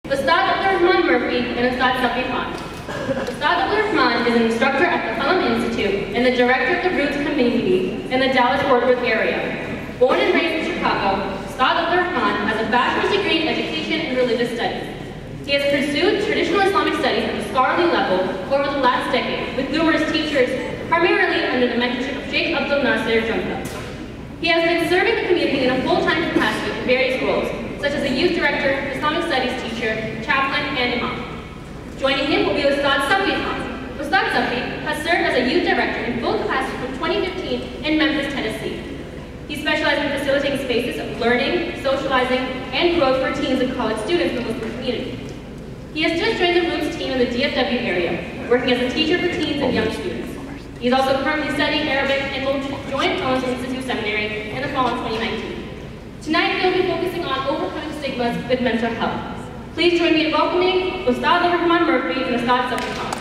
Ustad Abdurrahman Murphy and Ustad Safi Arm. Ustad Abdurrahman is an instructor at the Salam Institute and the director of the Roots community in the Dallas-Fort Worth area. Born and raised in Chicago, Ustad Abdurrahman has a bachelor's degree in education and religious studies. He has pursued traditional Islamic studies at the scholarly level over the last decade with numerous teachers, primarily under the mentorship of Sheikh Abdul Nasir Junta. He has been serving the community in a full-time capacity in various roles, such as a youth director, Islamic studies teacher, chaplain, and imam. Joining him will be Ustad Safi Arm. Ustad Safi has served as a youth director in full capacity from 2015 in Memphis, Tennessee. He specializes in facilitating spaces of learning, socializing, and growth for teens and college students in the Muslim community. He has just joined the Roots team in the DFW area, working as a teacher for teens and young students. He is also currently studying Arabic and will join Collins Institute Seminary in the fall of 2019. Tonight, we will be focusing on overcoming stigmas with mental health. Please join me in welcoming Ustad Abdurrahman Murphy and Ustad Safi Arm.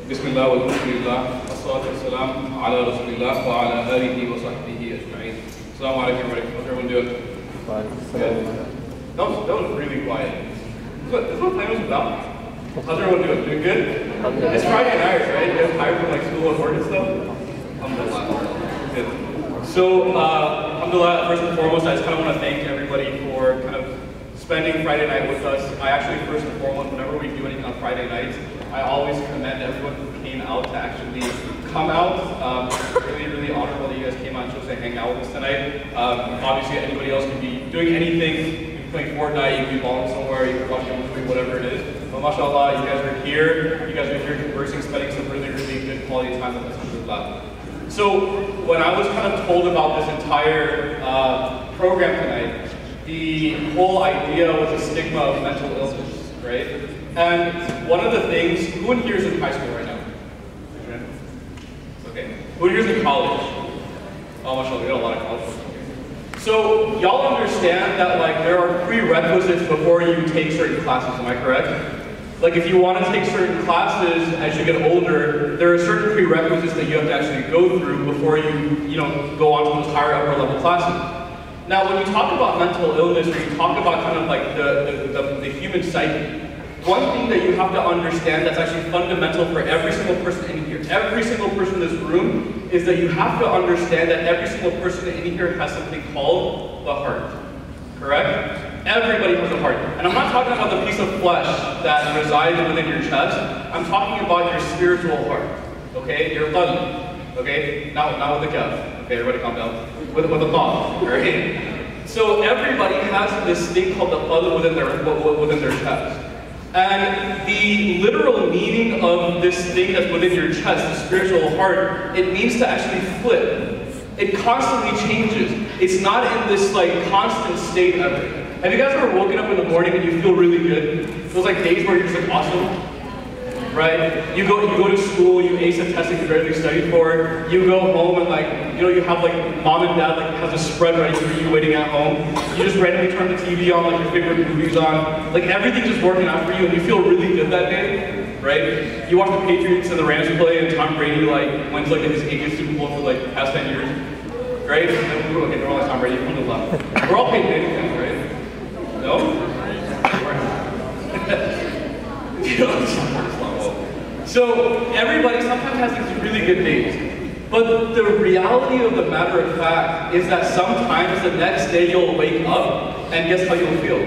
Bismillah walhamdulillah wassalatu wassalamu ala rasulillah wa ala alihi wa sahbihi ajma'in. Assalamu alaikum everybody. How's everyone doing? Good. That was really quiet. This is what time was about. How's everyone doing? Doing good? It's Friday night, right? You guys tired from like school and work and stuff? Alhamdulillah. Good. So, alhamdulillah, first and foremost, I just kind of want to thank everybody for kind of spending Friday night with us. I actually, first and foremost, whenever we do anything on Friday nights, I always commend everyone who came out to actually come out. Really, really honorable that you guys came out to hang out with us tonight. Obviously, anybody else could be doing anything. You could be playing Fortnite, you could be balling somewhere, you could be watching a movie, whatever it is. But mashallah, you guys are here. You guys are here conversing, spending some really, really good quality time with us. Alhamdulillah. So, when I was kind of told about this entire program tonight, the whole idea was a stigma of mental illness, right? And one of the things, who in here is in high school right now? Okay. Who in here is in college? Oh, mashallah, we got a lot of college. So, y'all understand that like there are prerequisites before you take certain classes, am I correct? Like if you want to take certain classes as you get older, there are certain prerequisites that you have to actually go through before you go on to those higher upper level classes. Now, when you talk about mental illness, or you talk about kind of like the human psyche, one thing that you have to understand that's actually fundamental for every single person in here, every single person in this room, is that you have to understand that every single person in here has something called the heart. Correct? Everybody has a heart. And I'm not talking about the piece of flesh that resides within your chest. I'm talking about your spiritual heart. Okay? Your qalb. Okay? Not with the kaf. Okay, everybody calm down. With a thought. Alright? So everybody has this thing called the qalb within their chest. And the literal meaning of this thing that's within your chest, the spiritual heart, it means to actually flip. It constantly changes. It's not in this like constant state ever. Have you guys ever woken up in the morning and you feel really good? Those like days where you're just like awesome, right? You go to school, you ace a test that you barely studied for. You go home and like you have like mom and dad like has a spread ready for you waiting at home. You just randomly turn the TV on, like your favorite movie's on. Like everything's just working out for you and you feel really good that day, right? You watch the Patriots and the Rams play and Tom Brady like wins like his 80th Super Bowl for like the past 10 years, right? Okay, they're all like Tom Brady, we're all paid anything, right? No? So everybody sometimes has these really good days. But the reality of the matter of fact is that sometimes the next day you'll wake up and guess how you'll feel?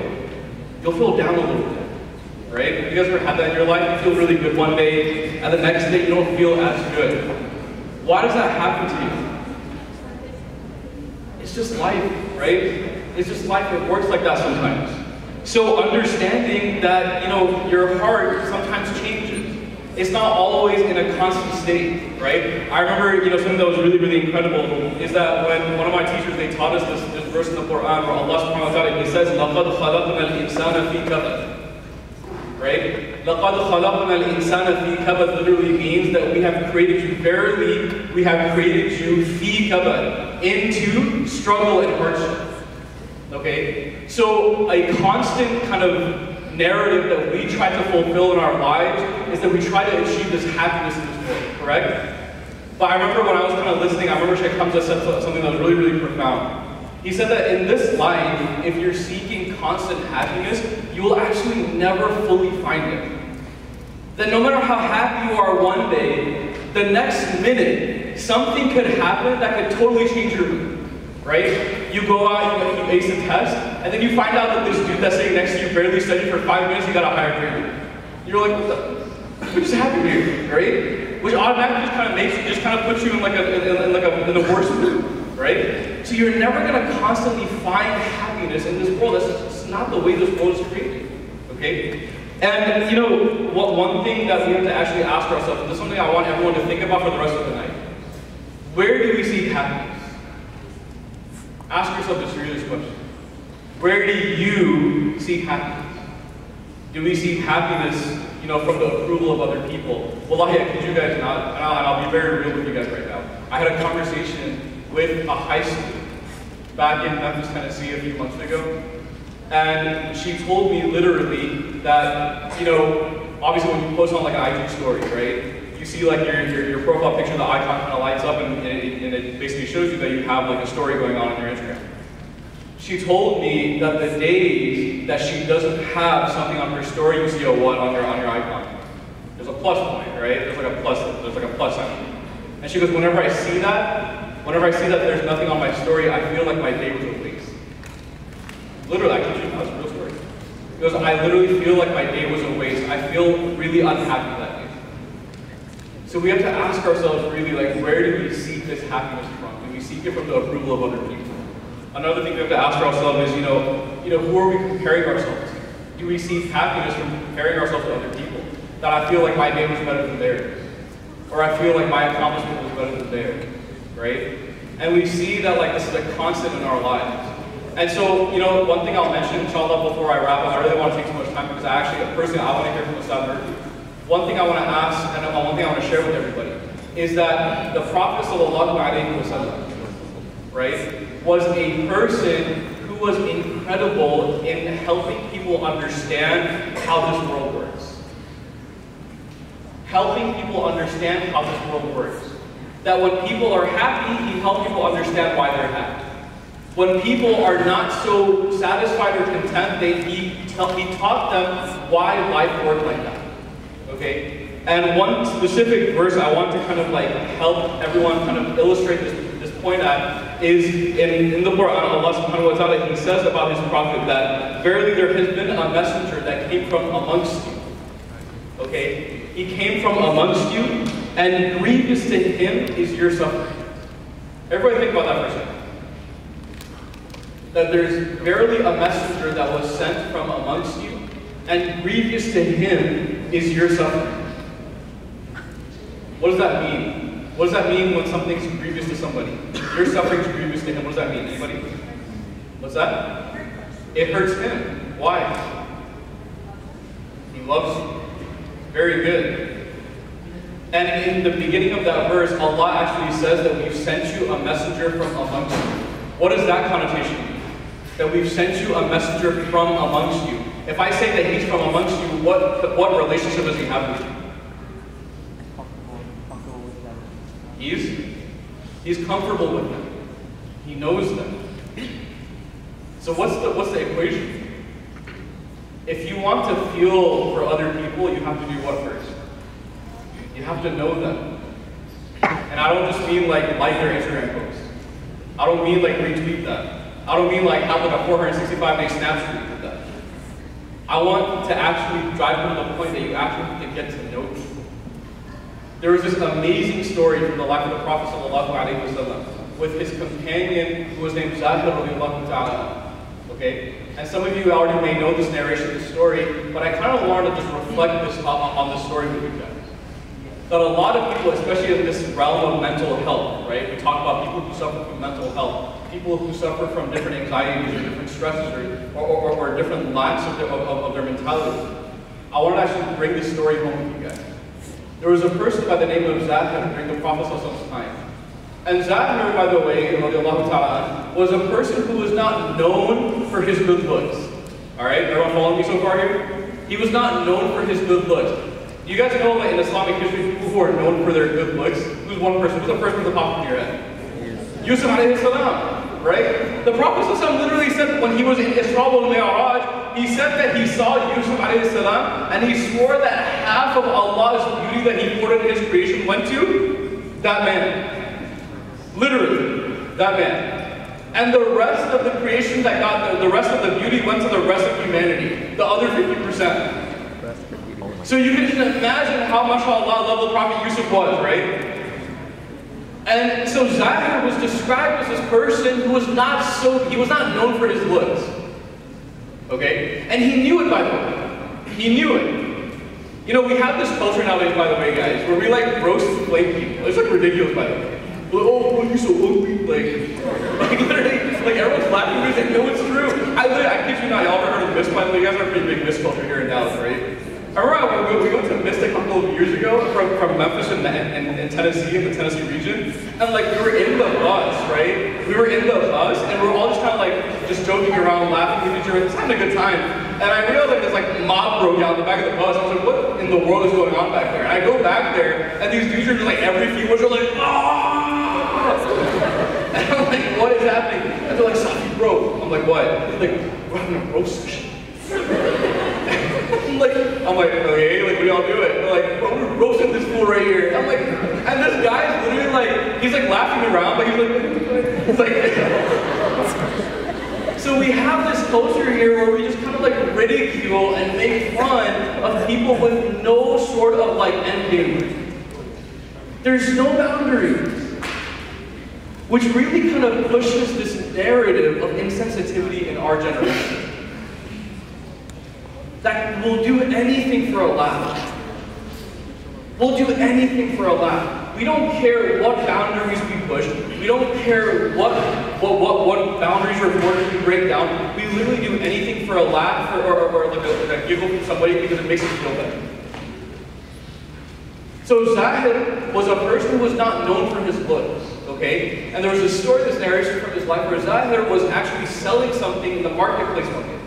You'll feel down a little bit. Right? You guys ever had that in your life? You feel really good one day and the next day you don't feel as good. Why does that happen to you? It's just life, right? It's just life, it works like that sometimes. So understanding that, your heart sometimes changes. It's not always in a constant state, right? I remember, something that was really, really incredible is that when one of my teachers, they taught us this verse in the Quran where Allah subhanahu wa ta'ala, he says, لَقَدْ خَلَقْنَا الْإِنسَانَ فِي كَبَدٍ. right? لَقَدْ خَلَقْنَا الْإِنسَانَ فِي كَبَدٍ literally means that we have created you, verily, we have created you فِي كَبَدٍ, into struggle and hardship. Okay? So a constant kind of narrative that we try to fulfill in our lives is that we try to achieve this happiness in this world, correct? But I remember when I was kind of listening, I remember Sheikh Hamza said something that was really, really profound. He said that in this life, if you're seeking constant happiness, you will actually never fully find it. That no matter how happy you are one day, the next minute, something could happen that could totally change your mood, right? You go out, you ace a test, and then you find out that this dude that's sitting next to you barely studied for 5 minutes, you got a higher grade. You're like, what just happened here, right? Which automatically just kind of makes you, just kind of puts you in in a worse mood, right? So you're never going to constantly find happiness in this world. That's not the way this world is created, okay? And you know, one thing that we have to actually ask ourselves, and this is something I want everyone to think about for the rest of the night. Where do we seek happiness? Ask yourself this serious question. Where do you seek happiness? Do we seek happiness, you know, from the approval of other people? Wallahi, I kid you guys not, and I'll be very real with you guys right now. I had a conversation with a high school back in Memphis, Tennessee a few months ago. And she told me literally that, you know, obviously when you post on like an IG story, right? You see like your profile picture, the icon kind of lights up and it basically shows you that you have like a story going on your Instagram. She told me that the days that she doesn't have something on her story, you see a what on your icon? There's a plus point, right? There's like a plus sign. And she goes, whenever I see that there's nothing on my story, I feel like my day was a waste. Literally, I kid you not, it's a real story. Because I literally feel like my day was a waste. I feel really unhappy that day. So we have to ask ourselves really, like, where do we seek this happiness from? Do we seek it from the approval of other people? Another thing we have to ask ourselves is, you know, who are we comparing ourselves to? Do we seek happiness from comparing ourselves to other people? That I feel like my day was better than theirs. Or I feel like my accomplishment was better than theirs, right? And we see that, like, this is a constant in our lives. And so, you know, one thing I'll mention, inshallah, before I wrap up, I really want to take too much time because personally, I want to hear from Ustad Murphy. One thing I want to ask, and one thing I want to share with everybody, is that the Prophet sallallahu alaihi wasallam, right, was a person who was incredible in helping people understand how this world works. Helping people understand how this world works. That when people are happy, he helped people understand why they're happy. When people are not so satisfied or content, he taught them why life worked like that. Okay? And one specific verse I want to kind of like help everyone kind of illustrate this point at is in the Quran, Allah subhanahu wa ta'ala, he says about his prophet that verily there has been a messenger that came from amongst you. Okay? He came from amongst you, and grievous to him is your suffering. Everybody think about that for a second. That there's verily a messenger that was sent from amongst you, and grievous to him is your suffering. What does that mean? What does that mean when something's grievous to somebody? Your suffering's grievous to him. What does that mean? Anybody? What's that? It hurts him. Why? He loves you. Very good. And in the beginning of that verse, Allah actually says that we've sent you a messenger from amongst you. What does that connotation mean? That we've sent you a messenger from amongst you. If I say that he's from amongst you, what relationship does he have with you? He's comfortable with them. He knows them. So what's the equation? If you want to feel for other people, you have to do what first? You have to know them. And I don't just mean like their Instagram posts. I don't mean like retweet them. I don't mean like have like a 465-day snap streak with them. I want to actually drive them to the point that you actually can get to know people. There was this amazing story from the life of the Prophet ﷺ with his companion who was named Zahir radiallahu ta'ala. Okay? And some of you already may know this narration, this story, but I kind of wanted to just reflect this on this story with you guys. That a lot of people, especially in this realm of mental health, right? We talk about people who suffer from mental health, people who suffer from different anxieties or different stresses or different lacks of their mentality. I want to actually bring this story home with you guys. There was a person by the name of Zahir during the Prophet's time. And Zahir, by the way, radiallahu ta'ala, was a person who was not known for his good looks. Alright, everyone following me so far here? He was not known for his good looks. You guys know, like, in Islamic history, people who are known for their good looks? Who's one person? Who's the first person to pop in your head? Yusuf alayhi salam, right? The Prophet literally said when he was in Isra wal Mi'raj, he said that he saw Yusuf alayhi salam, and he swore that half of Allah's beauty that he poured in his creation went to that man. Literally, that man. And the rest of the creation that got the rest of the beauty went to the rest of humanity, the other 50%. So you can just imagine how much Allah level Prophet Yusuf was, right? And so Zahir was described as this person who was he was not known for his looks. Okay? And he knew it, by the way. He knew it. You know, we have this culture nowadays, by the way, guys, where we like roast and flame people. It's like ridiculous, by the way. Like, oh, you're so ugly. Like literally, like everyone's laughing because they know it's true. I kid you not, y'all ever heard of Mist, by the way? You guys are a pretty big Mist culture here in Dallas, right? I remember we went to Mist a couple of years ago from Memphis and Tennessee, in the Tennessee region. And like we were in the bus, right? We were in the bus and we were all just kind of like just joking around, laughing with each other, just having a good time. And I realized like this like mob broke out in the back of the bus. I was like, what in the world is going on back there? And I go back there and these dudes are just like every few words are like, ah! And I'm like, what is happening? And they're like, Safi, bro. I'm like, what? They're like, we're having a roast session. I'm like, okay, like, what do y'all do it? They're like, bro, we're roasting this fool right here. I'm like, and this guy's literally like, he's like laughing around, but he's like, it's like, so we have this culture here where we just kind of like ridicule and make fun of people with no sort of like end game. There's no boundaries. Which really kind of pushes this narrative of insensitivity in our generation. That we'll do anything for a laugh. We'll do anything for a laugh. We don't care what boundaries we push. We don't care what boundaries or borders we break down. We literally do anything for a laugh or like a giggle from somebody because it makes us feel better. So Zahir was a person who was not known for his looks. Okay? And there was a story, this narration from his life, where Zahir was actually selling something in the marketplace one day.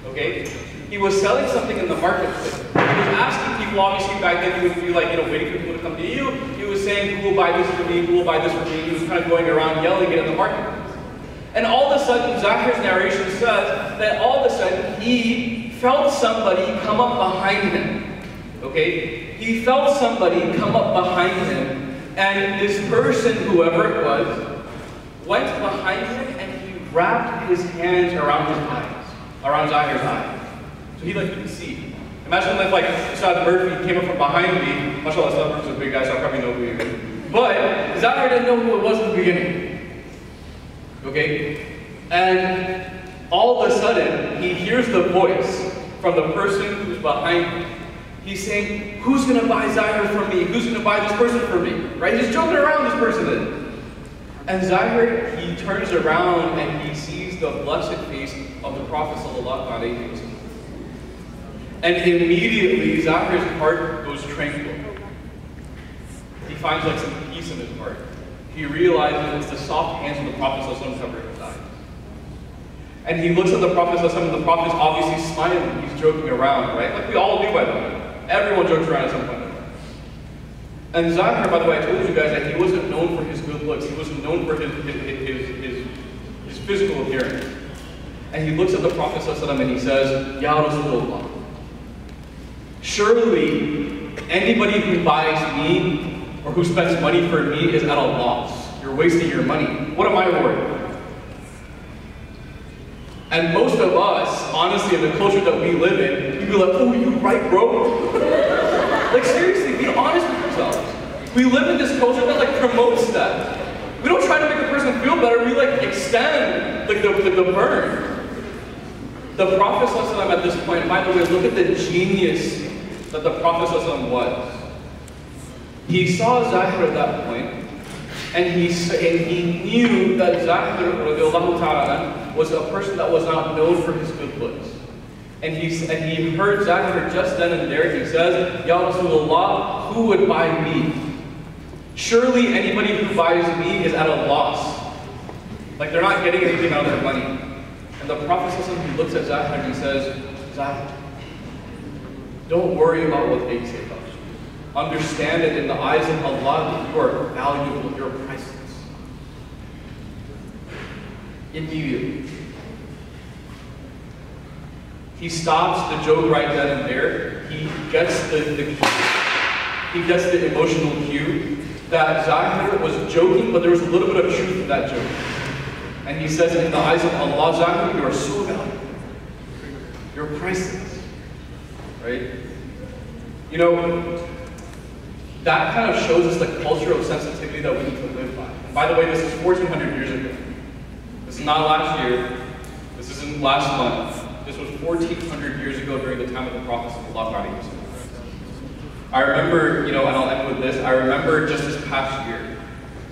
Okay? He was selling something in the marketplace. He was asking people, obviously back then he would be like, you know, waiting for people to come to you. He was saying, who will buy this for me, who will buy this for me. He was kind of going around yelling it in the marketplace. And all of a sudden, Zahir's narration says that all of a sudden he felt somebody come up behind him. Okay? He felt somebody come up behind him. And this person, whoever it was, went behind him and he wrapped his hands around his eyes, around Zahir's eyes. So he like couldn't see. Imagine if like Ustad Murphy came up from behind me. Mashallah, Ustad Murphy's a big guy, so I probably know who he is. But Zahir didn't know who it was in the beginning. Okay? And all of a sudden, he hears the voice from the person who's behind him. He's saying, who's going to buy Zahir from me? Who's going to buy this person for me? Right? He's joking around, this person is. And Zahir, he turns around and he sees the blessed face of the Prophet ﷺ. And immediately, Zahir's heart goes tranquil. He finds like some peace in his heart. He realizes it's the soft hands of the Prophet ﷺ covering his eyes. And he looks at the Prophet ﷺ, and the Prophet's obviously smiling. He's joking around, right? Like we all do, by the way. Everyone jokes around at some point. And Zahir, by the way, I told you guys that he wasn't known for his good looks. He wasn't known for his physical appearance. And he looks at the Prophet ﷺ and he says, Ya Rasulullah, surely anybody who buys me or who spends money for me is at a loss. You're wasting your money. What am I worth? And most of us, honestly, in the culture that we live in, we be like, oh, you right, bro? Like, seriously, be honest with yourselves. We live in this culture that, like, promotes that. We don't try to make a person feel better, we, like, extend, like, the burn. The Prophet ﷺ at this point, by the way, look at the genius that the Prophet ﷺ was. He saw Zahir at that point, and he knew that Zahir was a person that was not known for his good looks. And he heard Zachar just then and there. He says, Ya Rasulullah, who would buy me? Surely anybody who buys me is at a loss. Like they're not getting anything out of their money. And the Prophet he looks at Zachar and he says, Zachar, don't worry about what they say about you. Understand it in the eyes of Allah that you are valuable, you're priceless. Immediately. He stops the joke right then and there. He gets the emotional cue that Zachar was joking, but there was a little bit of truth in that joke. And he says, in the eyes of Allah, Zachar, you are so valuable. You're priceless. Right? You know, that kind of shows us the culture of sensitivity that we need to live by. And by the way, this is 1,400 years ago. This is not last year. This isn't last month. This was 1,400 years ago during the time of the Prophet ﷺ. I remember, you know, and I'll end with this, I remember just this past year,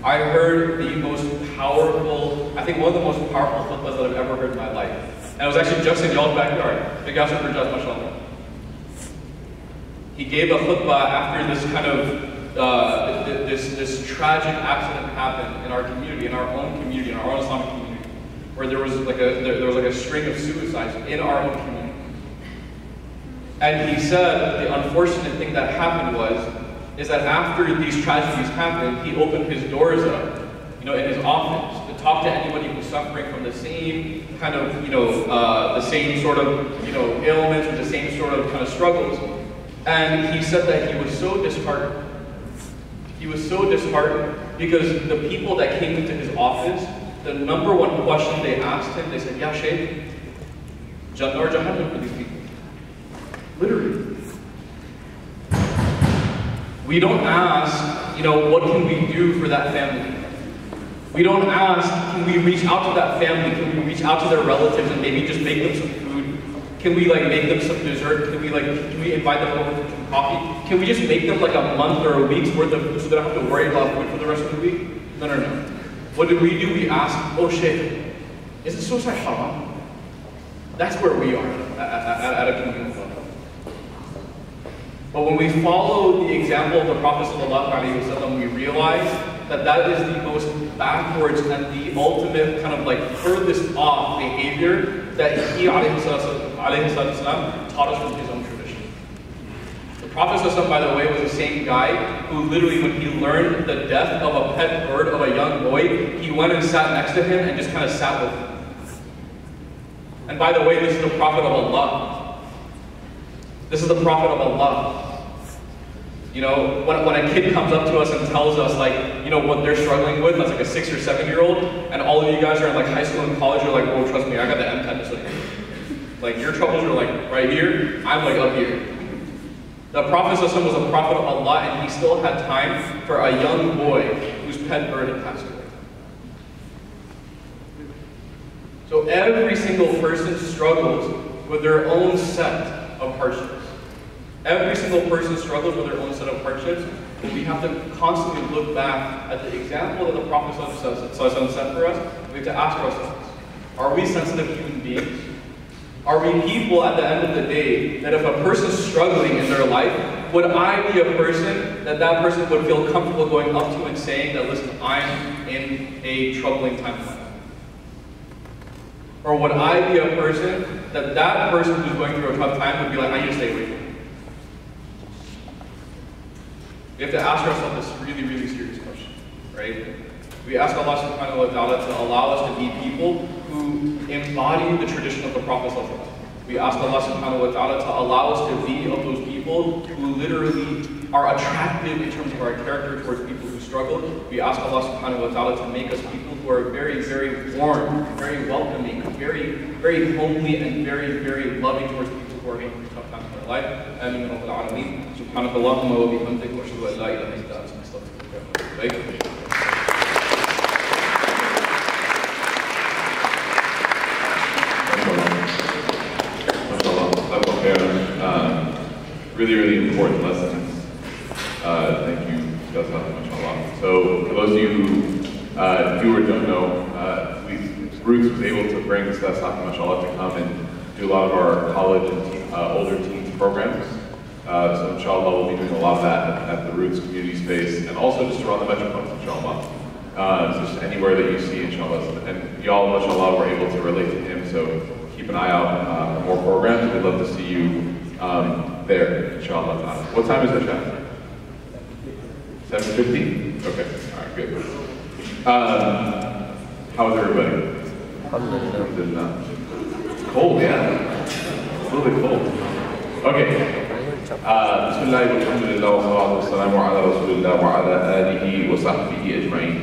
I heard the most powerful, I think one of the most powerful khutbahs that I've ever heard in my life. And it was actually just in y'all's backyard. Big house for Judge, mashallah. He gave a khutbah after this kind of, this tragic accident happened in our community, in our own community, in our own Islamic community, where there was like a string of suicides in our own community. And he said the unfortunate thing that happened is that after these tragedies happened, he opened his doors up, you know, in his office to talk to anybody who's suffering from the same kind of, you know, the same sort of, you know, ailments or the same sort of kind of struggles. And he said that he was so disheartened. He was so disheartened because the people that came into his office, the number one question they asked him, they said, Ya Shaykh, Jannah or Jahannam for these people? Literally. We don't ask, you know, what can we do for that family? We don't ask, can we reach out to that family? Can we reach out to their relatives and maybe just make them some food? Can we like make them some dessert? Can we invite them over for some coffee? Can we just make them like a month or a week's worth of food so they don't have to worry about food for the rest of the week? No. What do? We ask, oh Shaykh, isn't suicide haram? That's where we are at a communal level. But when we follow the example of the Prophet ﷺ, we realize that that is the most backwards and the ultimate kind of like furthest off behavior that he ﷺ taught us from his own tradition. The Prophet ﷺ, by the way, was the same guy who literally, when he learned the death of a pet bird of a young boy, he went and sat next to him and just kind of sat with him. And by the way, this is the Prophet of Allah. This is the Prophet of Allah. You know, when a kid comes up to us and tells us, like, you know, what they're struggling with, that's like a 6 or 7 year old, and all of you guys are in like high school and college, you're like, oh, trust me, I got the M10. Like, your troubles are like right here, I'm like up here. The Prophet was a prophet of Allah, and he still had time for a young boy whose pet bird had passed away. So every single person struggles with their own set of hardships. Every single person struggles with their own set of hardships, but we have to constantly look back at the example that the Prophet set for us. We have to ask ourselves, are we sensitive human beings? Are we people at the end of the day that if a person's struggling in their life, would I be a person that person would feel comfortable going up to and saying that, listen, I'm in a troubling time in my life? Or would I be a person that person who's going through a tough time would be like, I need to stay away from it? We have to ask ourselves this really, really serious question, right? We ask Allah subhanahu wa ta'ala to allow us to be people who embody the tradition of the Prophet. We ask Allah subhanahu wa ta'ala to allow us to be of those people who literally are attractive in terms of our character towards people who struggle. We ask Allah subhanahu wa ta'ala to make us people who are very, very warm, very welcoming, very, very homely, and very, very loving towards people who are going through tough times in their life. Ameen Rabbil Alameen. Subhanakallahumma wa bihamdik wa ashhadu an la ilaha illa anta astaghfiruka wa atubu ilayk. Really, really important lessons. Thank you, mashallah. So, for those of you who do or don't know, Roots was able to bring Safi, mashallah, to come and do a lot of our college and older teens programs. So inshallah, we'll be doing a lot of that at the Roots community space, and also just around the Metroplex, inshallah. So just anywhere that you see, inshallah. And y'all, mashallah, were able to relate to him, so keep an eye out for more programs. We'd love to see you there, inshallah. What time is it, Chef? 7:50? Okay, all right, good. How is everybody? Alhamdulillah. It's cold, yeah? It's a little bit cold. Okay. Bismillah walhamdulillah wa salatu wa salamu ala rasulillah wa ala alihi wa sahbihi ajma'in.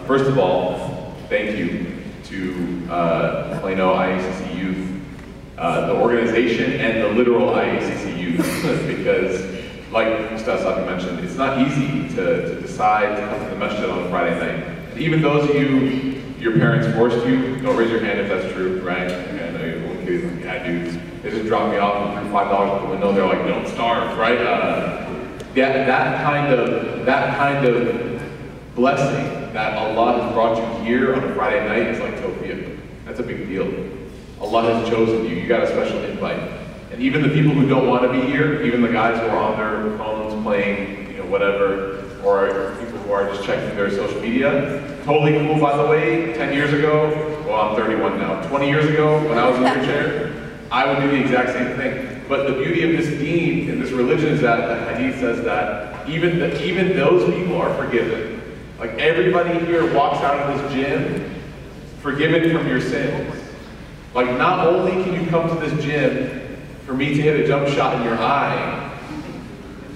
First of all, thank you to Plano IACC Youth, the organization and the literal IACC Youth, because like Ustaz Safi mentioned, it's not easy to decide to come to the masjid on a Friday night. And even those of you, your parents forced you, don't raise your hand if that's true, right? I know you're one kid, like, yeah, dude, they just dropped me off and threw $5 out the window. They're like, don't starve, right? Yeah, that kind of blessing that Allah has brought you here on a Friday night is like tawfiq. That's a big deal. Allah has chosen you. You got a special invite. And even the people who don't want to be here, even the guys who are on their phones playing, you know, whatever, or people who are just checking their social media, totally cool, by the way. 10 years ago, well, I'm 31 now. 20 years ago, when I was in your chair, I would do the exact same thing. But the beauty of this deen and this religion is that the hadith says that even those people are forgiven. Like everybody here walks out of this gym forgiven from your sins. Like not only can you come to this gym for me to hit a jump shot in your eye,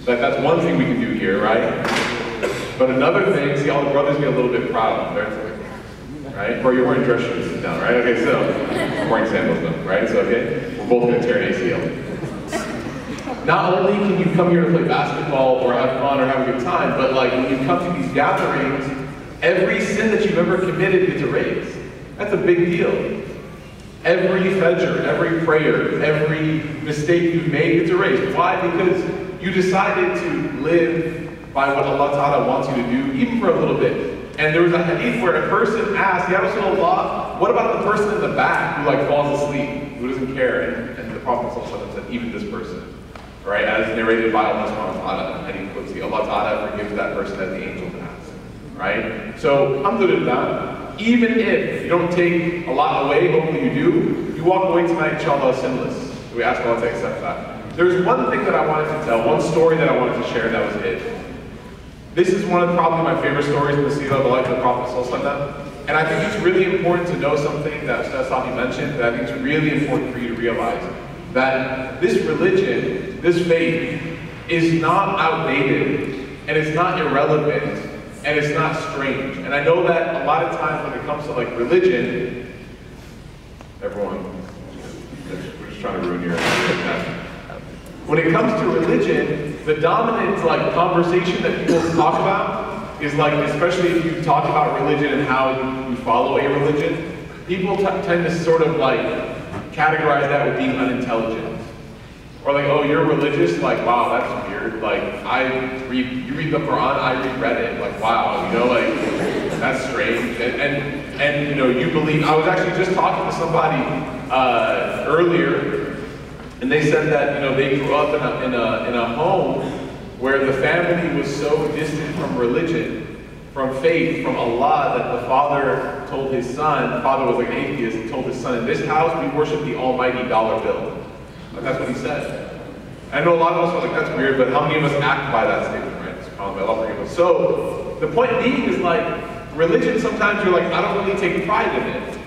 like that's one thing we can do here, right? But another thing, see all the brothers get a little bit proud, right? Or you're wearing dress shoes, sit down, right? Okay, so, I'm wearing sandals though, right? So okay, we're both gonna tear an ACL. Not only can you come here to play basketball or have fun or have a good time, but like when you come to these gatherings, every sin that you've ever committed gets erased. That's a big deal. Every fajr, every prayer, every mistake you've made gets erased. Why? Because you decided to live by what Allah Ta'ala wants you to do, even for a little bit. And there was a hadith where a person asked, Ya Rasulullah, what about the person in the back who like falls asleep, who doesn't care? And the Prophet ﷺ said, even this person. Right, as narrated by Allah subhanahu wa ta'ala in Hadith Qudsi, Allah Ta'ala forgives that person as the angel has. Right? So, alhamdulillah, even if you don't take a lot away, hopefully you do, you walk away tonight, inshallah, sinless. So we ask Allah to accept that. There's one thing that I wanted to tell, one story that I wanted to share, that was it. This is one of probably my favorite stories in the seerah of the life of the Prophet ﷺ. And I think it's really important to know something that Ustaz Safi mentioned, that I think is really important for you to realize. That this religion, this faith, is not outdated, and it's not irrelevant, and it's not strange. And I know that a lot of times when it comes to like religion, everyone, we're just trying to ruin your time. When it comes to religion, the dominant like conversation that people talk about is like, especially if you talk about religion and how you follow a religion, people tend to sort of like categorize that with being unintelligent. Or like, oh, you're religious? Like, wow, that's weird. Like, you read the Quran, I read Reddit. Like, wow, you know, like, that's strange. And you know, you believe, I was actually just talking to somebody earlier, and they said that, you know, they grew up in a home where the family was so distant from religion, from faith, from Allah, that the father told his son, the father was like an atheist, and told his son, in this house we worship the almighty dollar bill. Like that's what he said. I know a lot of us are like, that's weird, but how many of us act by that statement, right? So, the point being is like, religion sometimes you're like, I don't really take pride in it.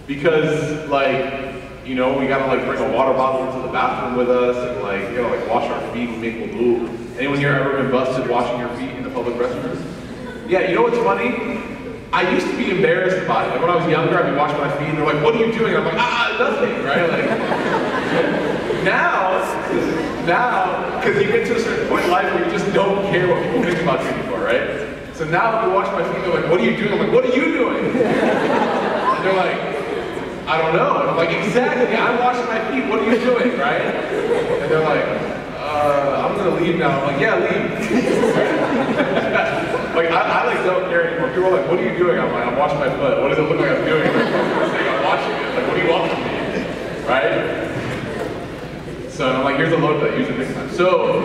Because like, you know, we gotta like bring a water bottle into the bathroom with us, and like, you know, like wash our feet and make wudu. Anyone here ever been busted washing your feet in the public restrooms? Yeah, you know what's funny? I used to be embarrassed about it. Like when I was younger, I'd be washing my feet and they're like, what are you doing? I'm like, nothing, right? Like, now, because you get to a certain point in life where you just don't care what people think about you anymore, right? So now when you wash my feet, they're like, what are you doing? I'm like, what are you doing? And they're like, I don't know. And I'm like, exactly, I'm washing my feet, what are you doing, right? And they're like, I'm gonna leave now. I'm like, yeah, leave. Like, I like don't care anymore. People are like, what are you doing? I'm like, I'm washing my foot. What does it look like I'm doing? I'm saying I'm washing it. Like, what are you So I'm like, here's a load that use it next time. So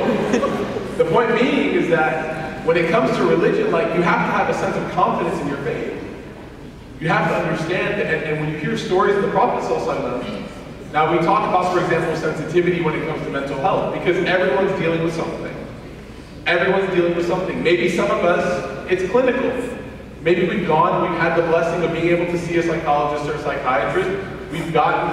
the point being is that when it comes to religion, like you have to have a sense of confidence in your faith. You have to understand, and when you hear stories of the Prophet ﷺ, now we talk about, for example, sensitivity when it comes to mental health, because everyone's dealing with something. Everyone's dealing with something. Maybe some of us, it's clinical. Maybe we've had the blessing of being able to see a psychologist or a psychiatrist. We've gotten,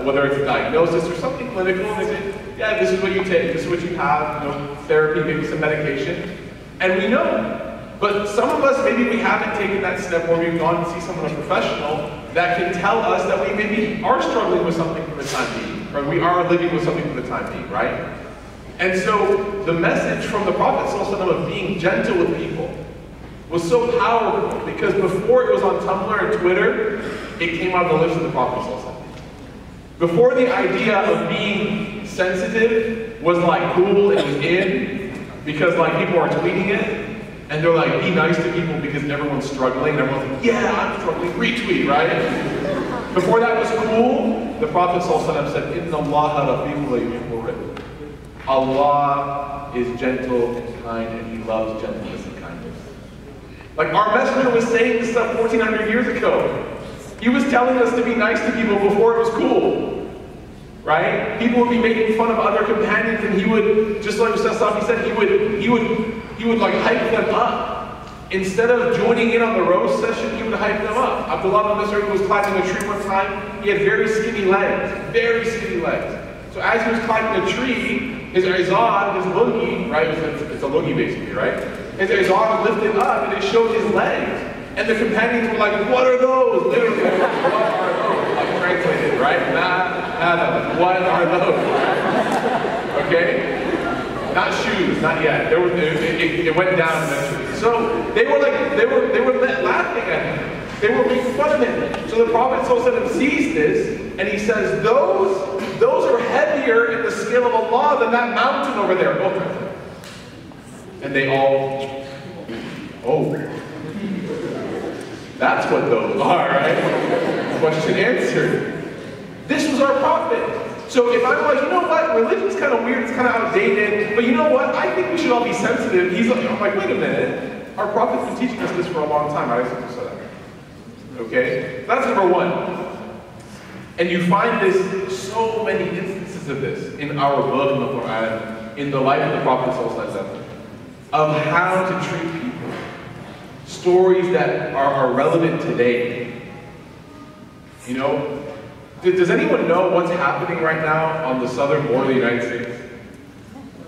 whether it's a diagnosis or something clinical, and they say, yeah, this is what you take, this is what you have, therapy, maybe some medication, and we know. But some of us, maybe we haven't taken that step where we've gone to see someone, a professional, that can tell us that we maybe are struggling with something for the time being, or we are living with something for the time being, right? And so the message from the Prophet ﷺ of being gentle with people was so powerful, because before it was on Tumblr and Twitter, it came out of the lips of the Prophet ﷺ. Before the idea of being sensitive was like cool, it was in, because like people are tweeting it, and they're like, be nice to people because everyone's struggling, and everyone's like, yeah, I'm struggling, retweet, right? Before that was cool, the Prophet ﷺ said, Inna Allah rafiqun yuhibbul. Allah is gentle and kind, and He loves gentleness and kindness. Like our messenger was saying this stuff 1400 years ago. He was telling us to be nice to people before it was cool, right? People would be making fun of other companions, and he would, just like Safi said, he would like hype them up. Instead of joining in on the roast session, he would hype them up. Abdullah ibn Mas'ud was climbing a tree one time. He had very skinny legs. So as he was climbing a tree, his izar, his lungi, right? It's a lungi basically, right? His izar lifted up and it showed his legs. And the companions were like, what are those? Literally, what are those? Like translated, right? Nah, what are those? Okay? Not shoes, not yet. It went down eventually. So they were laughing at him. They were making fun of him. So the Prophet ﷺ sees this, and he says, those are heavier in the scale of Allah than that mountain over there. Oh. And they all, oh. That's what those are, right? Question answered. This was our Prophet. So if I'm like, you know what, religion's kind of weird, it's kind of outdated, but you know what, I think we should all be sensitive. I'm like, wait a minute. Our Prophet's been teaching us this for a long time. I just said that. Okay? That's number one. And you find this, so many instances of this in our book, in the Quran, in the life of the Prophet ﷺ, of how to treat people. Stories that are relevant today. You know, does anyone know what's happening right now on the southern border of the United States?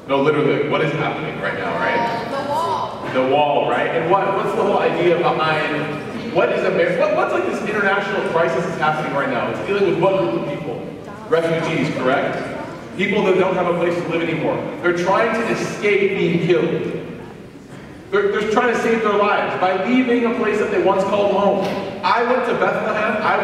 No, literally, what is happening right now, right? The wall. The wall, right? And what's the whole idea behind, what is America? What's like this international crisis that's happening right now? It's dealing with what group of people? Refugees, correct? People that don't have a place to live anymore. They're trying to escape being killed. They're trying to save their lives by leaving a place that they once called home. I went to Bethlehem. I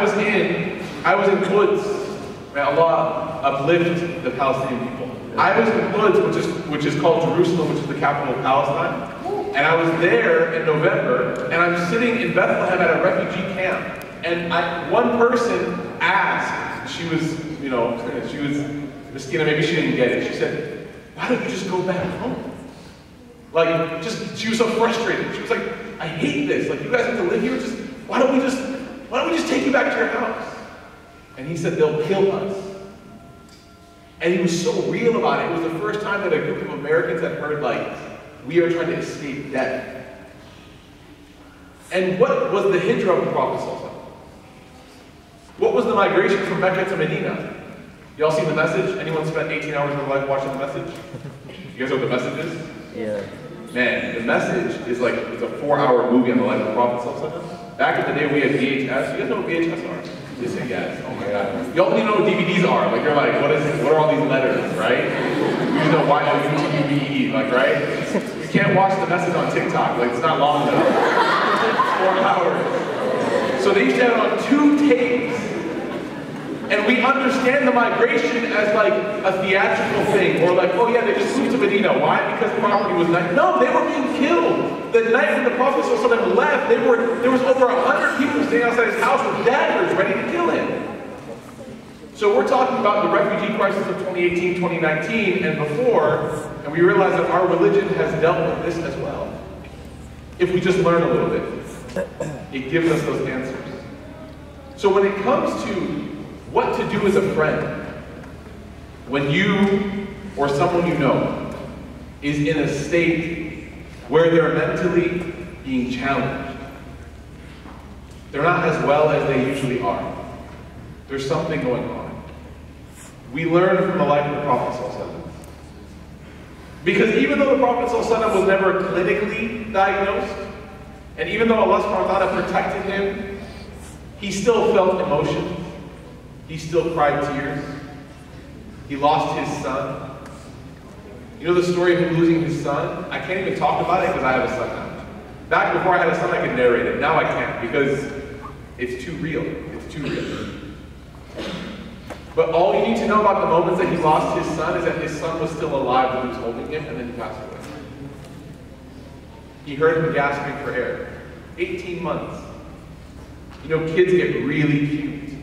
was in Quds. May Allah uplift the Palestinian people. I was in Quds, which is called Jerusalem, which is the capital of Palestine. And I was there in November, and I'm sitting in Bethlehem at a refugee camp. And one person asked, she was Miskina, maybe she didn't get it. She said, why don't you just go back home? Like, she was so frustrated. She was like, I hate this. Like, you guys have to live here. Why don't we just take you back to your house? And he said, they'll kill us. And he was so real about it. It was the first time that a group of Americans had heard, like, we are trying to escape death. And what was the hijrah of the Prophet ﷺ? What was the migration from Mecca to Medina? Y'all seen The Message? Anyone spent 18 hours of their life watching The Message? You guys know what The Message is? Yeah. Man, The Message is like, it's a 4-hour movie on the life of the Prophet ﷺ. Back in the day we had VHS. You guys know what VHS are? You say yes. Oh my God. Y'all don't even know what DVDs are. Like, you're like, what is it? What are all these letters, right? You just know why UTVE, like, right? You can't watch The Message on TikTok. Like, it's not long enough. 4 hours. So they used to have it on 2 tapes. And we understand the migration as like a theatrical thing, or like, oh yeah, they just moved to Medina. Why? Because the property was nice. No, they were being killed. The night when the Prophet ﷺ left, there was over 100 people standing outside his house with daggers ready to kill him. So we're talking about the refugee crisis of 2018, 2019, and before, and we realize that our religion has dealt with this as well. If we just learn a little bit, it gives us those answers. So when it comes to what to do as a friend, when you or someone you know is in a state where they're mentally being challenged, they're not as well as they usually are. There's something going on. We learn from the life of the Prophet ﷺ. Because even though the Prophet ﷺ was never clinically diagnosed, and even though Allah subhanahu wa ta'ala protected him, he still felt emotions. He still cried tears. He lost his son. You know the story of him losing his son? I can't even talk about it because I have a son now. Back before I had a son, I could narrate it. Now I can't because it's too real. It's too real. But all you need to know about the moments that he lost his son is that his son was still alive when he was holding him, and then he passed away. He heard him gasping for air. 18 months. You know, kids get really cute.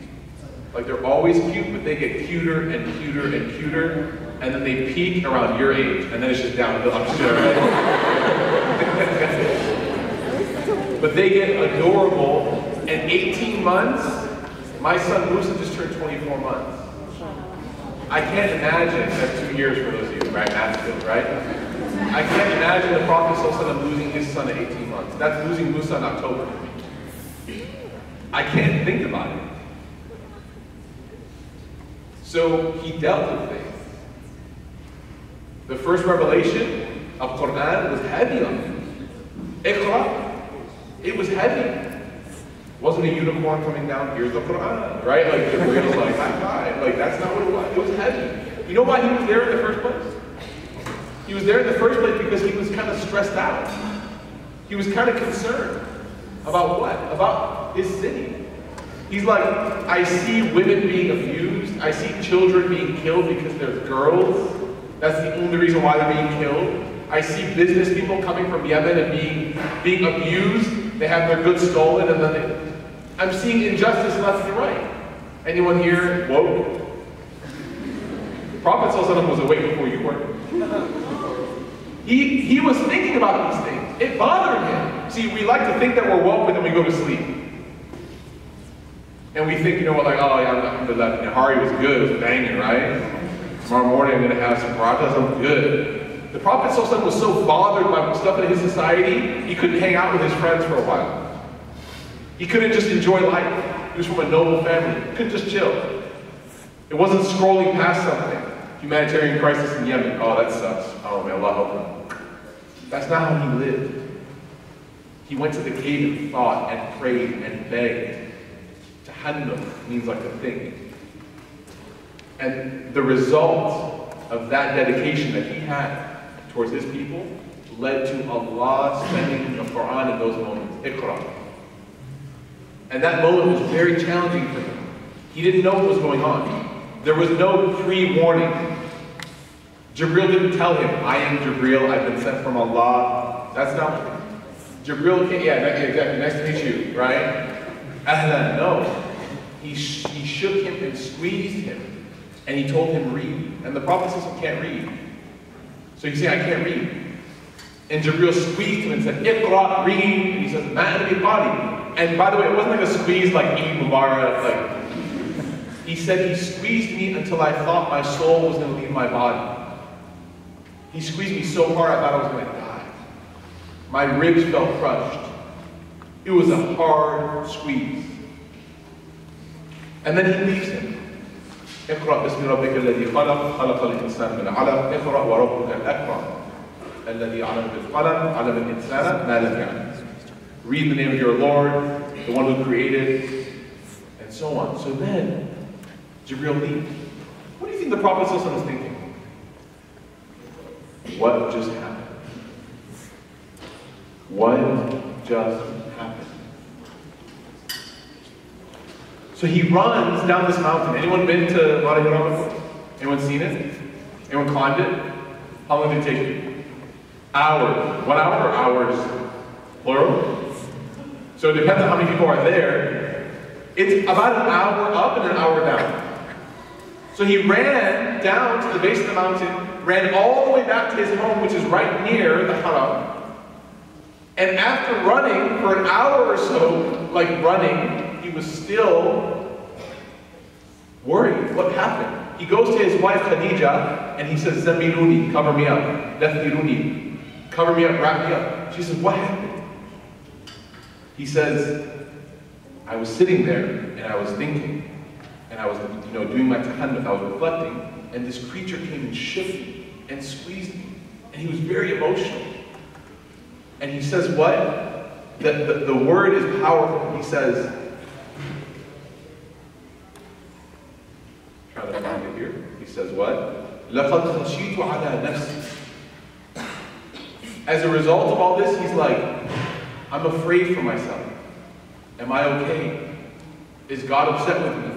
Like they're always cute, but they get cuter and cuter and cuter, and then they peak around your age, and then it's just downhill. I'm just kidding. But they get adorable, and 18 months, my son Musa just turned 24 months. I can't imagine, that's 2 years for those of you, right? Math skills, right? I can't imagine the Prophet ﷺ losing his son at 18 months. That's losing Musa in October. I can't think about it. So he dealt with things. The first revelation of Quran was heavy on him. Iqra, it was heavy. It wasn't a unicorn coming down, here's the Quran, right? Like Jibril's like, high five. Like that's not what it was. It was heavy. You know why he was there in the first place? He was there in the first place because he was kind of stressed out. He was kind of concerned. About what? About his city. He's like, I see women being abused. I see children being killed because they're girls. That's the only reason why they're being killed. I see business people coming from Yemen and being abused. They have their goods stolen, and then I'm seeing injustice left and right. Anyone here woke? The Prophet ﷺ was awake before you were. He was thinking about these things. It bothered him. See, we like to think that we're woke, but then we go to sleep. And we think, you know what, like, oh yeah, alhamdulillah, Nahari was good, it was banging, right? Tomorrow morning I'm going to have some parathas, I'm good. The Prophet ﷺ was so bothered by stuff in his society, he couldn't hang out with his friends for a while. He couldn't just enjoy life. He was from a noble family. He couldn't just chill. It wasn't scrolling past something. Humanitarian crisis in Yemen. Oh, that sucks. Oh, may Allah help him. That's not how he lived. He went to the cave and thought and prayed and begged. Tahannum means like to think. And the result of that dedication that he had towards his people led to Allah sending the Quran in those moments. Iqra. And that moment was very challenging for him. He didn't know what was going on. There was no pre-warning. Jibril didn't tell him, I am Jibril, I've been sent from Allah. That's not what Jibril came, yeah, exactly, nice to meet you, right? Ahlan, no. He shook him and squeezed him, and he told him, read. And the Prophet can't read. So you say, I can't read. And Jibril squeezed him and said, Iqra, read. And he says, Ma'an bi qari. And by the way, it wasn't like a squeeze like Eid Mubarak, like, he said he squeezed me until I thought my soul was going to leave my body. He squeezed me so hard I thought I was going to die. My ribs felt crushed. It was a hard squeeze. And then he leaves him. اقرأ باسم ربك الذي خلق خلق الإنسان من علق اقرأ وربك الأكرم الذي علم بالقلم علم الإنسان ما لم يعلم. Read the name of your Lord, the one who created, and so on. So then, Jibril leaves. What do you think the Prophet ﷺ is thinking? What just happened? What just happened? So he runs down this mountain. Anyone been to Wadi Hiram before? Anyone seen it? Anyone climbed it? How long did it take you? Hours. 1 hour or hours? Plural? So it depends on how many people are there. It's about an hour up and an hour down. So he ran down to the base of the mountain, ran all the way back to his home, which is right near the Haram. And after running for an hour or so, like running, he was still worried. What happened? He goes to his wife Khadija and he says, Zamiluni, cover me up. Dathiruni, cover me up, wrap me up. She says, what happened? He says, I was sitting there and I was thinking, and I was, doing my tahannuf, I was reflecting, and this creature came and shook me and squeezed me, and he was very emotional. And he says what? The word is powerful. He says, trying to find it here. He says what? لَقَدْ خَشِيتُ عَلَى نَفْسِي. As a result of all this, he's like, I'm afraid for myself. Am I okay? Is God upset with me?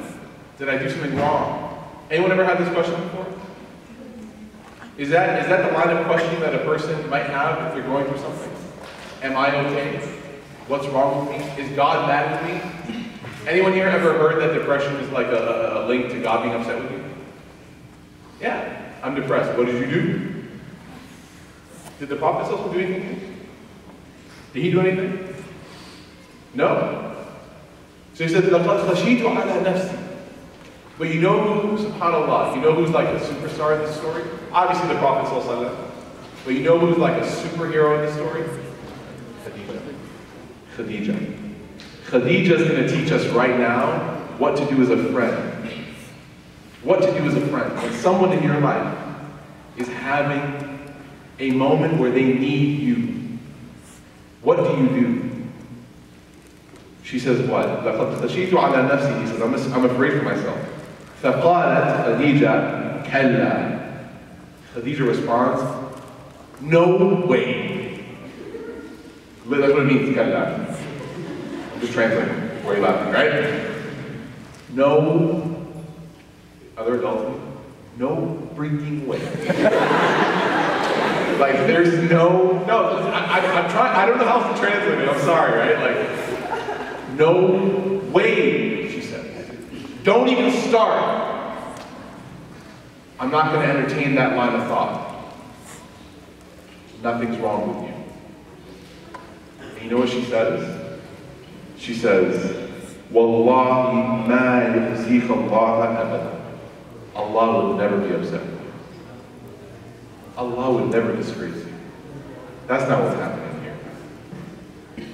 Did I do something wrong? Anyone ever had this question before? Is that the line of questioning that a person might have if they're going through something? Am I okay? What's wrong with me? Is God mad with me? Anyone here ever heard that depression is like a link to God being upset with you? Yeah, I'm depressed. What did you do? Did the Prophet ﷺ do anything? Did he do anything? No. So he said, لَقَدْ خَشِيتُ عَلَى نَفْسِي. But you know who, subhanAllah, you know who's like a superstar in this story? Obviously the Prophet ﷺ. But you know who's like a superhero in this story? Khadija. Khadija is going to teach us right now what to do as a friend. What to do as a friend. When someone in your life is having a moment where they need you, what do you do? She says what? لَقَدْ خَشِيتُ عَلَى نَفْسِي. He says, I'm afraid for myself. فَقَالَتْ خَدِيجَةَ كَلَّا. Khadija responds, no way. That's what it means, كَلَّا. I'm just translating. Why are you laughing, right? No, other adults, no freaking way. Like, there's no, I'm trying, I don't know how else to translate it, I'm sorry, right? Like, no way, she said. Don't even start. I'm not going to entertain that line of thought. Nothing's wrong with you. And you know what she says? She says, Wallahi ma yukhzika Allah abada. Allah would never be upset with you. Allah would never disgrace you. That's not what's happening here.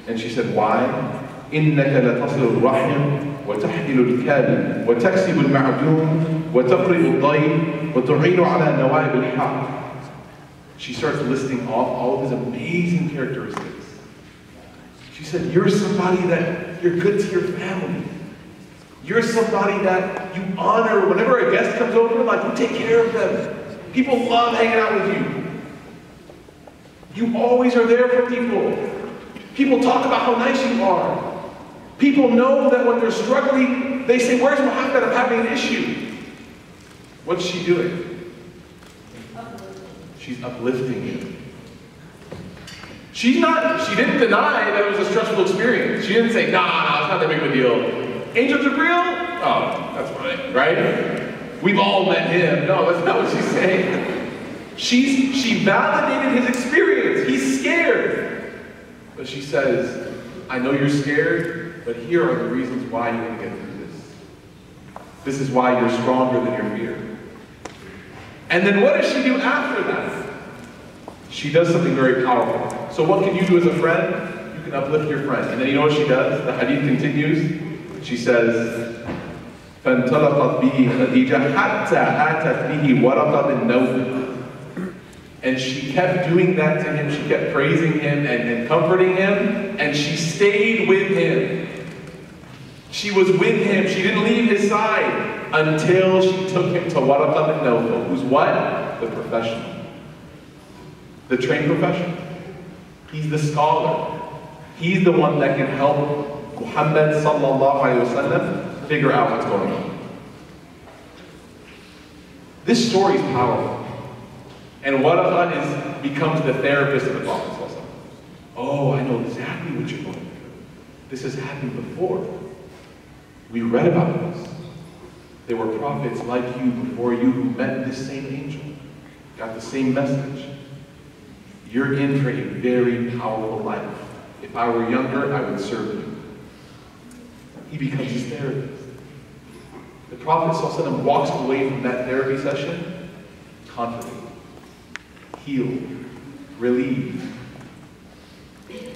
And she said, why? إِنَّكَ لَتَصِلُ الرَّحِمِ وَتَحْمِلُ الْكَالِمِ وَتَكْسِبُ الْمَعْدُومِ وَتَقْرِئُ الضَّيْفِ وَتُعِينُ عَلَى نَوَائِبِ الْحَقِّ. She starts listing off all of his amazing characteristics. She said, you're somebody that you're good to your family. You're somebody that you honor. Whenever a guest comes over, like, you take care of them. People love hanging out with you. You always are there for people. People talk about how nice you are. People know that when they're struggling, they say, where's Muhammad? I'm having an issue. What's she doing? She's uplifting him. She didn't deny that it was a stressful experience. She didn't say, nah, it's not that big of a deal. Angels are real? Oh, that's fine, right? We've all met him. No, that's not what she's saying. She validated his experience. He's scared. But she says, I know you're scared, but here are the reasons why you're going to get through this. This is why you're stronger than your fear. And then what does she do after that? She does something very powerful. So what can you do as a friend? You can uplift your friend. And then you know what she does? The hadith continues. She says, فَانْطَلَقَتْ بِهِ خَدِيجَةٌ حَتَّى أَتَتْ بِهِ وَرَقَةٍ نَوْمٍ. And she kept doing that to him. She kept praising him and comforting him. And she stayed with him. She was with him. She didn't leave his side until she took him to Waraqah bin Nawfal, who's what? The professional. The trained professional. He's the scholar. He's the one that can help Muhammad sallallahu alayhi wa sallam figure out what's going on. This story is powerful. And Waraqah becomes the therapist of the Prophet sallallahu alayhi wa sallam. Oh, I know exactly what you're going through. This has happened before. We read about this. There were prophets like you before you who met this same angel, got the same message. You're in for a very powerful life. If I were younger, I would serve you. He becomes his therapist. The Prophet ﷺ walks away from that therapy session confident, healed, relieved.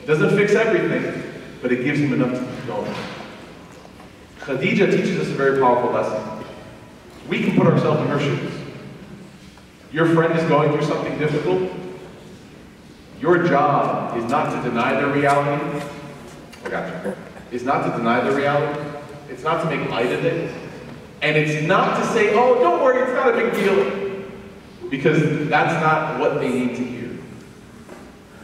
Doesn't fix everything, but it gives him enough to keep going. Khadija teaches us a very powerful lesson. We can put ourselves in her shoes. Your friend is going through something difficult. Your job is not to deny the reality. I got you. It's not to deny the reality. It's not to make light of it. And it's not to say, oh, don't worry, it's not a big deal. Because that's not what they need to hear.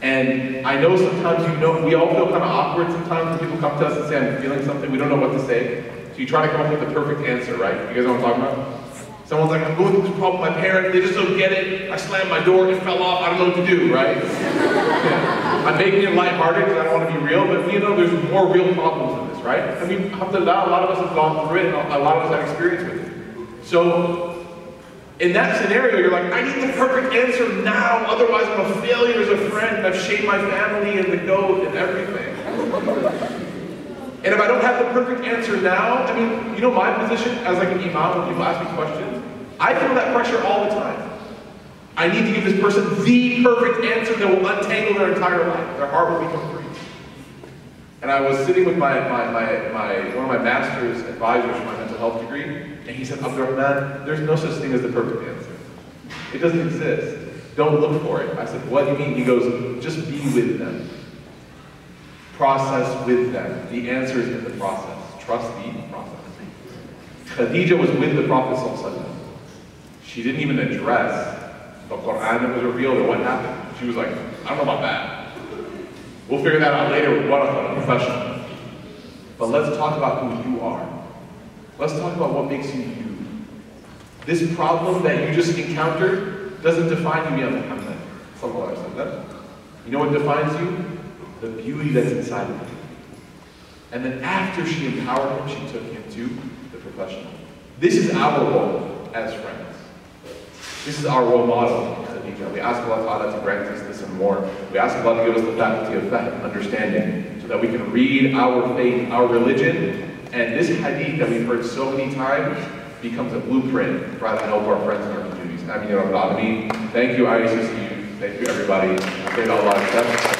And I know sometimes, we all feel kind of awkward sometimes when people come to us and say, I'm feeling something, we don't know what to say. So you try to come up with the perfect answer, right? You guys know what I'm talking about? Someone's like, I'm going through this problem with my parents, they just don't get it. I slammed my door, it fell off, I don't know what to do, right? Yeah. I'm making it lighthearted because I don't want to be real, but there's more real problems in this, right? I mean, alhamdulillah, a lot of us have gone through it, and a lot of us have experience with it. So, in that scenario, you're like, I need the perfect answer now, otherwise I'm a failure as a friend, I've shamed my family and the goat and everything. And if I don't have the perfect answer now, I mean, my position as like an imam, when people ask me questions, I feel that pressure all the time. I need to give this person the perfect answer that will untangle their entire life. Their heart will become free. And I was sitting with one of my master's advisors for my mental health degree, and he said, Abdurrahman, there's no such thing as the perfect answer. It doesn't exist. Don't look for it. I said, what do you mean? He goes, just be with them. Process with them. The answer is in the process. Trust the process. Khadija was with the Prophet ﷺ. She didn't even address the Quran that was revealed or what happened. She was like, I don't know about that. We'll figure that out later with a professional. But let's talk about who you are. Let's talk about what makes you you. This problem that you just encountered doesn't define you, Ya Muhammad. You know what defines you? The beauty that's inside of you. And then after she empowered him, she took him to the professional. This is our role as friends. This is our role model, Khadija. We ask Allah Ta'ala to grant us this and more. We ask Allah to give us the faculty of faith and understanding so that we can read our faith, our religion, and this hadith that we've heard so many times becomes a blueprint for how to help our friends in our communities. Ameen ya Rabbal Alameen. Thank you, ICCU. Thank you, everybody. I pray that Allah accepts.